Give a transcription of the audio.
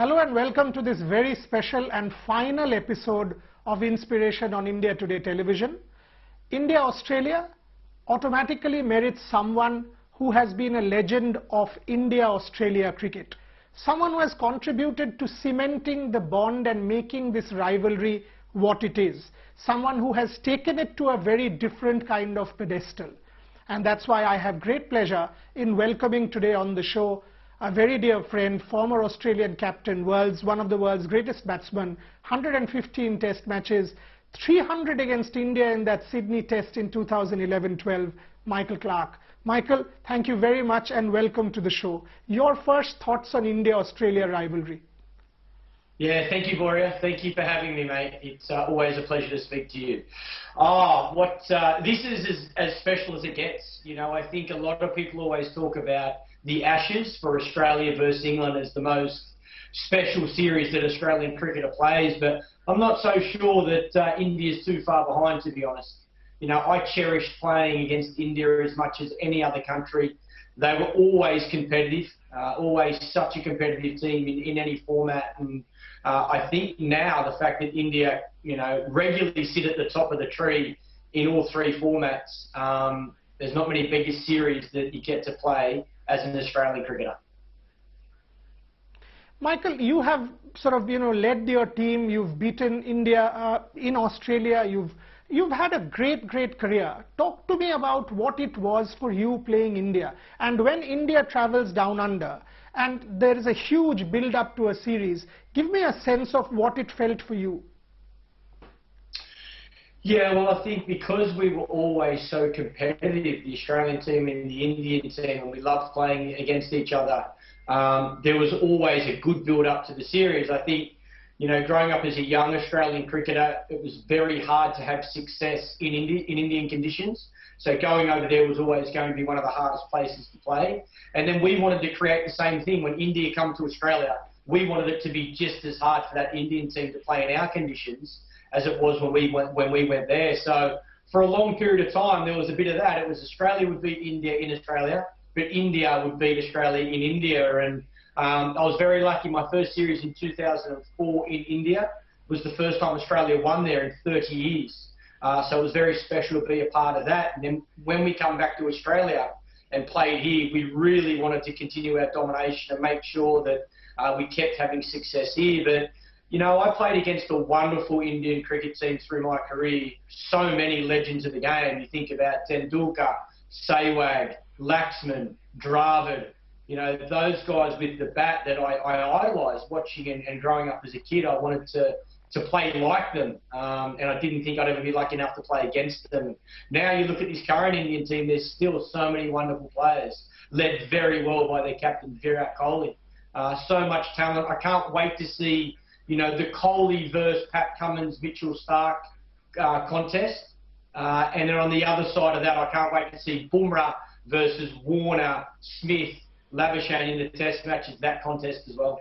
Hello and welcome to this very special and final episode of Inspiration on India Today Television. India-Australia automatically merits someone who has been a legend of India-Australia cricket. Someone who has contributed to cementing the bond and making this rivalry what it is. Someone who has taken it to a very different kind of pedestal. And that's why I have great pleasure in welcoming today on the show a very dear friend, former Australian captain, one of the world's greatest batsmen, 115 test matches, 300 against India in that Sydney test in 2011-12, Michael Clarke. Michael, thank you very much and welcome to the show. Your first thoughts on India-Australia rivalry? Yeah, thank you, Boria. Thank you for having me, mate. It's always a pleasure to speak to you. This is as special as it gets. You know, I think a lot of people always talk about the Ashes for Australia versus England as the most special series that Australian cricketer plays, but I'm not so sure that India's too far behind, to be honest. You know, I cherished playing against India as much as any other country. They were always competitive, always such a competitive team in any format, and I think now the fact that India, you know, regularly sit at the top of the tree in all three formats, there's not many bigger series that you get to play as an Australian cricketer. Michael, you have sort of, led your team. You've beaten India in Australia. You've had a great career. Talk to me about what it was for you playing India. And when India travels down under, and there is a huge build-up to a series, give me a sense of what it felt for you. Yeah, well, I think because we were always so competitive, the Australian team and the Indian team, and we loved playing against each other, there was always a good build-up to the series. I think, you know, growing up as a young Australian cricketer, it was very hard to have success in Indian conditions. So going over there was always going to be one of the hardest places to play. And then we wanted to create the same thing. When India come to Australia, we wanted it to be just as hard for that Indian team to play in our conditions as it was when we went there. So for a long period of time, there was a bit of that. It was Australia would beat India in Australia, but India would beat Australia in India. And I was very lucky. My first series in 2004 in India was the first time Australia won there in 30 years. So it was very special to be a part of that. And then when we come back to Australia and played here, we really wanted to continue our domination and make sure that we kept having success here. But, you know, I played against a wonderful Indian cricket team through my career. So many legends of the game. You think about Tendulkar, Sehwag, Laxman, Dravid. You know, those guys with the bat that I idolised watching and growing up as a kid. I wanted to play like them, and I didn't think I'd ever be lucky enough to play against them. Now you look at this current Indian team, there's still so many wonderful players, led very well by their captain, Virat Kohli. So much talent. I can't wait to see, you know, the Kohli versus Pat Cummins, Mitchell Starc contest. And then on the other side of that, I can't wait to see Bumrah versus Warner, Smith, Labuschagne in the test matches, that contest as well.